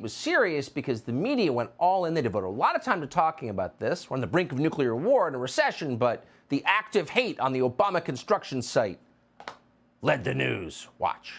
was serious because the media went all in. They devoted a lot of time to talking about this. We're on the brink of nuclear war and a recession, but the active hate on the Obama construction site led the news. Watch.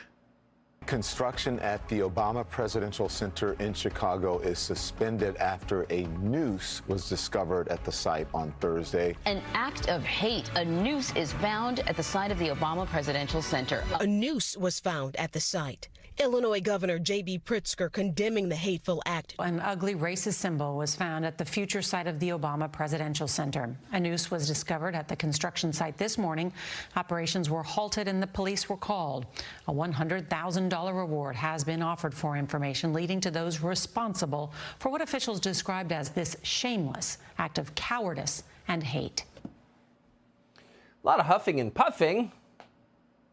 Construction at the Obama Presidential Center in Chicago is suspended after a noose was discovered at the site on Thursday. An act of hate. A noose is found at the site of the Obama Presidential Center. A noose was found at the site. Illinois Governor J.B. Pritzker condemning the hateful act. An ugly racist symbol was found at the future site of the Obama Presidential Center. A noose was discovered at the construction site this morning. Operations were halted and the police were called. A $100,000 reward has been offered for information leading to those responsible for what officials described as this shameless act of cowardice and hate. A lot of huffing and puffing.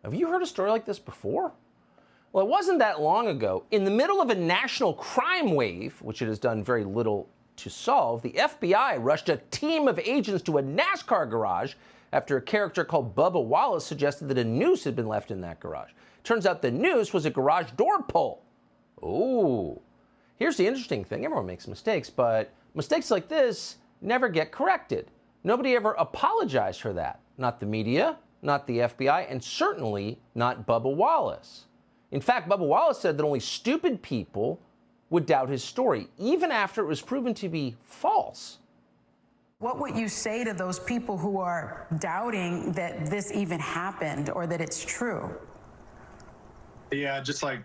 Have you heard a story like this before? Well, it wasn't that long ago. In the middle of a national crime wave, which it has done very little to solve, the FBI rushed a team of agents to a NASCAR garage after a character called Bubba Wallace suggested that a noose had been left in that garage. Turns out the noose was a garage door pull. Ooh. Here's the interesting thing. Everyone makes mistakes, but mistakes like this never get corrected. Nobody ever apologized for that. Not the media, not the FBI, and certainly not Bubba Wallace. In fact, Bubba Wallace said that only stupid people would doubt his story, even after it was proven to be false. What would you say to those people who are doubting that this even happened or that it's true? Yeah, just like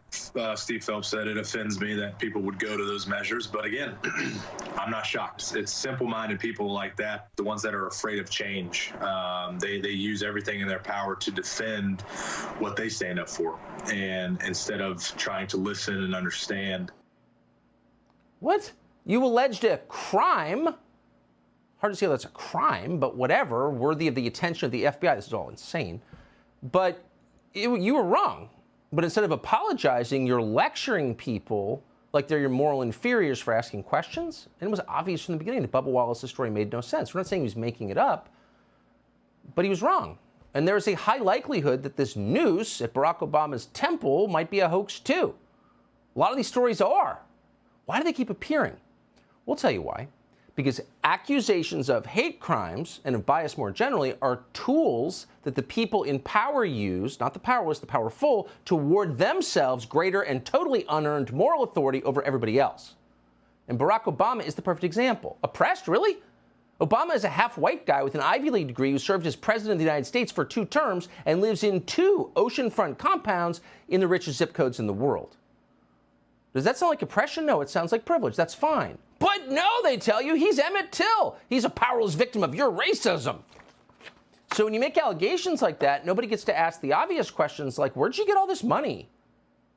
Steve Phelps said, it offends me that people would go to those measures. But again, I'm not shocked. It's simple-minded people like that, the ones that are afraid of change. They use everything in their power to defend what they stand up for, and instead of trying to listen and understand. What? You alleged a crime? Hard to say that's a crime, but whatever, worthy of the attention of the FBI. This is all insane. But you were wrong. But instead of apologizing, you're lecturing people like they're your moral inferiors for asking questions. And it was obvious from the beginning that Bubba Wallace's story made no sense. We're not saying he was making it up, but he was wrong. And there is a high likelihood that this noose at Barack Obama's temple might be a hoax too. A lot of these stories are. Why do they keep appearing? We'll tell you why. Because accusations of hate crimes and of bias more generally are tools that the people in power use, not the powerless, the powerful, to award themselves greater and totally unearned moral authority over everybody else. And Barack Obama is the perfect example. Oppressed, really? Obama is a half-white guy with an Ivy League degree who served as president of the United States for 2 terms and lives in 2 oceanfront compounds in the richest zip codes in the world. Does that sound like oppression? No, it sounds like privilege. That's fine. But no, they tell you, he's Emmett Till. He's a powerless victim of your racism. So when you make allegations like that, nobody gets to ask the obvious questions like, where'd you get all this money?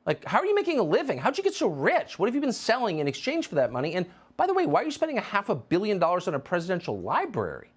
Like, how are you making a living? How'd you get so rich? What have you been selling in exchange for that money? And by the way, why are you spending $500 million on a presidential library?